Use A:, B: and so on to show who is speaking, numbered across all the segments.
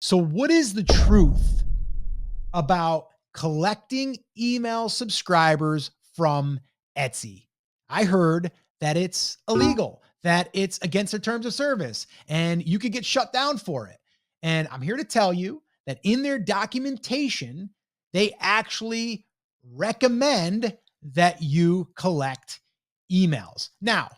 A: So, what is the truth about collecting email subscribers from Etsy? I heard that it's illegal, that it's against their terms of service, and you could get shut down for it. And I'm here to tell you that in their documentation, they actually recommend that you collect emails. Now,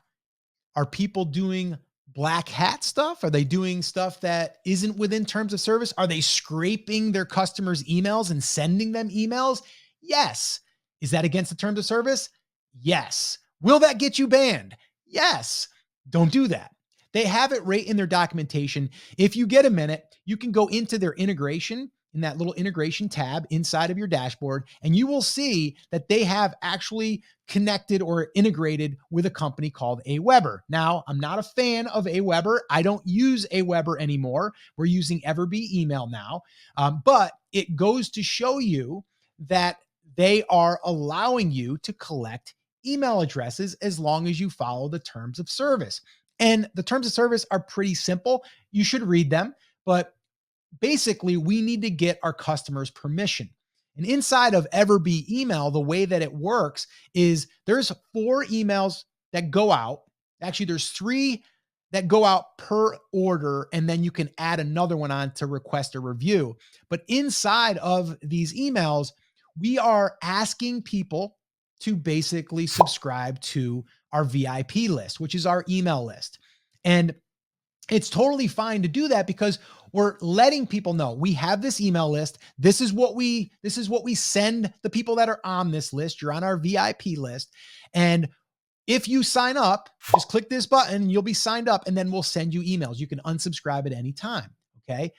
A: are people doing black hat stuff? Are they doing stuff that isn't within terms of service? Are they scraping their customers' emails and sending them emails? Yes. Is that against the terms of service? Yes. Will that get you banned? Yes. Don't do that. They have it right in their documentation. If you get a minute, you can go into their integration in that little integration tab inside of your dashboard, and you will see that they have actually connected or integrated with a company called Aweber. Now, I'm not a fan of Aweber. I don't use Aweber anymore. We're using Everbee email now. But it goes to show you that they are allowing you to collect email addresses as long as you follow the terms of service. And the terms of service are pretty simple. You should read them, but basically we need to get our customers permission. And inside of Everbee email, the way that it works is there's 4 emails that go out. Actually, there's 3 that go out per order, and then you can add another one on to request a review. But inside of these emails, we are asking people to basically subscribe to our VIP list, which is our email list. And it's totally fine to do that because we're letting people know we have this email list. This is what we send the people that are on this list. You're on our VIP list. And if you sign up, just click this button and you'll be signed up, and then we'll send you emails. You can unsubscribe at any time. Okay.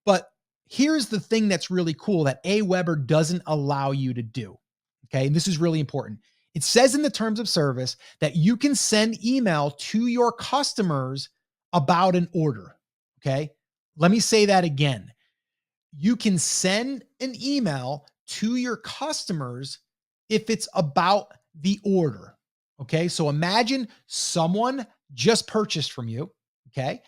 A: But here's the thing that's really cool that Aweber doesn't allow you to do. Okay. And this is really important. It says in the terms of service that you can send email to your customers about an order. Okay. Let me say that again. You can send an email to your customers if it's about the order. Okay. So imagine someone just purchased from you. Okay.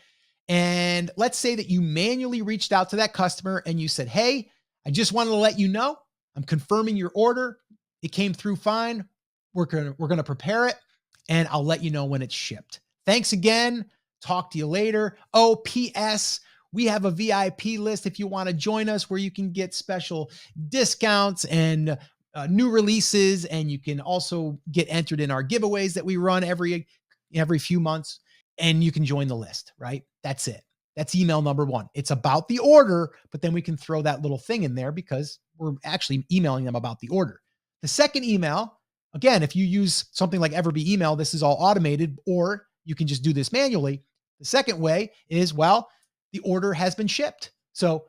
A: And let's say that you manually reached out to that customer and you said, "Hey, I just wanted to let you know I'm confirming your order. It came through fine. We're going to prepare it and I'll let you know when it's shipped. Thanks again. Talk to you later. Oh, PS, we have a VIP list if you want to join us where you can get special discounts and new releases, and you can also get entered in our giveaways that we run every few months, and you can join the list," right? That's it. That's email number 1. It's about the order, but then we can throw that little thing in there because we're actually emailing them about the order. The second email, again, if you use something like Everbee email, this is all automated, or you can just do this manually. The second way is, well, the order has been shipped. So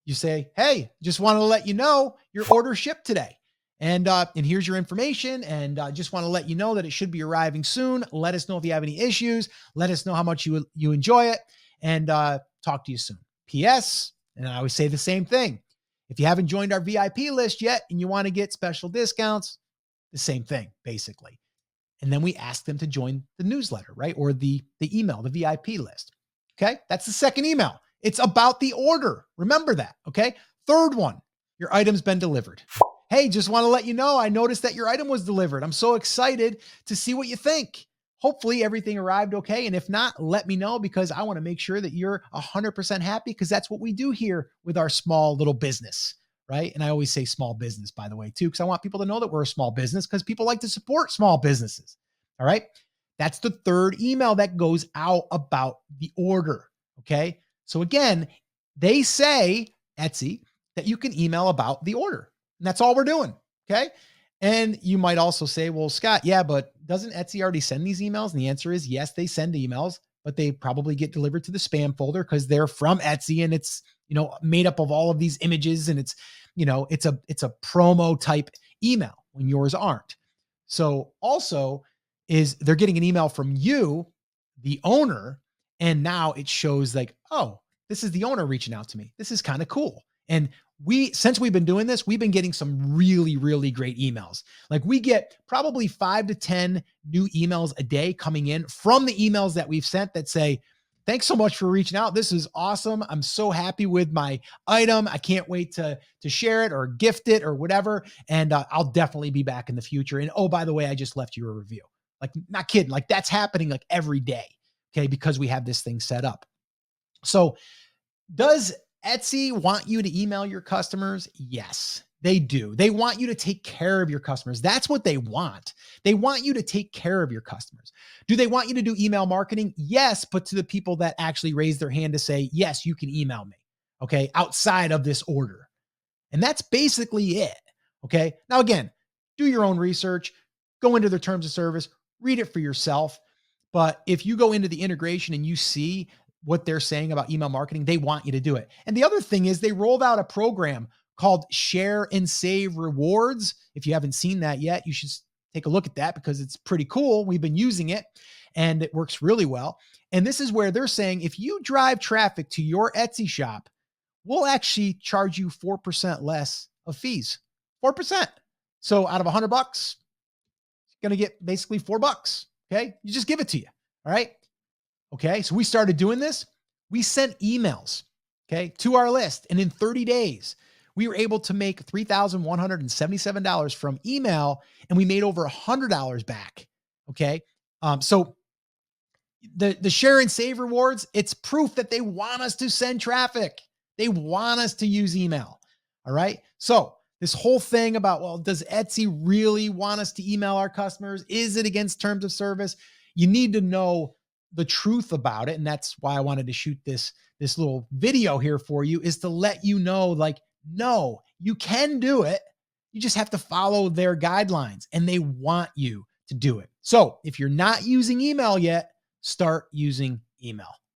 A: you say, "Hey, just wanted to let you know your order shipped today. And here's your information. And just want to let you know that it should be arriving soon. Let us know if you have any issues. Let us know how much you enjoy it, and talk to you soon. PS," and I always say the same thing. If you haven't joined our VIP list yet and you want to get special discounts, the same thing, basically. And then we ask them to join the newsletter, right? Or the email, the VIP list. Okay. That's the second email. It's about the order. Remember that. Okay. Third one, your item's been delivered. "Hey, just want to let you know, I noticed that your item was delivered. I'm so excited to see what you think. Hopefully everything arrived okay. And if not, let me know because I want to make sure that you're 100% happy because that's what we do here with our small little business." Right. And I always say small business, by the way, too, because I want people to know that we're a small business because people like to support small businesses. All right. That's the third email that goes out about the order. Okay. So again, they say, Etsy, that you can email about the order. And that's all we're doing. Okay. And you might also say, "Well, Scott, yeah, but doesn't Etsy already send these emails?" And the answer is yes, they send emails, but they probably get delivered to the spam folder because they're from Etsy and it's, made up of all of these images, and it's a promo type email when yours aren't. So also is they're getting an email from you, the owner, and now it shows like, "Oh, this is the owner reaching out to me. This is kind of cool." And since we've been doing this, we've been getting some really, really great emails. Like we get probably 5 to 10 new emails a day coming in from the emails that we've sent that say, thanks so much for reaching out. This is awesome. I'm so happy with my item. I can't wait to share it or gift it or whatever. And I'll definitely be back in the future. And oh, by the way, I just left you a review. Like, not kidding. Like, that's happening like every day. Okay, because we have this thing set up. So, does Etsy want you to email your customers? Yes, they do. They want you to take care of your customers. That's what they want. They want you to take care of your customers. Do they want you to do email marketing? Yes, but to the people that actually raise their hand to say, yes, you can email me. Okay, outside of this order. And that's basically it. Okay. Now, again, do your own research, go into their terms of service, read it for yourself. But if you go into the integration and you see what they're saying about email marketing, they want you to do it. And the other thing is, they rolled out a program called Share and Save Rewards. If you haven't seen that yet, you should take a look at that because it's pretty cool. We've been using it and it works really well. And this is where they're saying if you drive traffic to your Etsy shop, we'll actually charge you 4% less of fees. 4%. So out of $100, you're going to get basically $4. Okay. You just give it to you. All right. Okay. So we started doing this. We sent emails, okay, to our list. And in 30 days, we were able to make $3,177 from email, and we made over $100 back. Okay. So the share and save rewards, it's proof that they want us to send traffic. They want us to use email. All right. So this whole thing about, well, does Etsy really want us to email our customers? Is it against terms of service? You need to know the truth about it. And that's why I wanted to shoot this little video here for you, is to let you know, like, no, you can do it. You just have to follow their guidelines, and they want you to do it. So if you're not using email yet, start using email.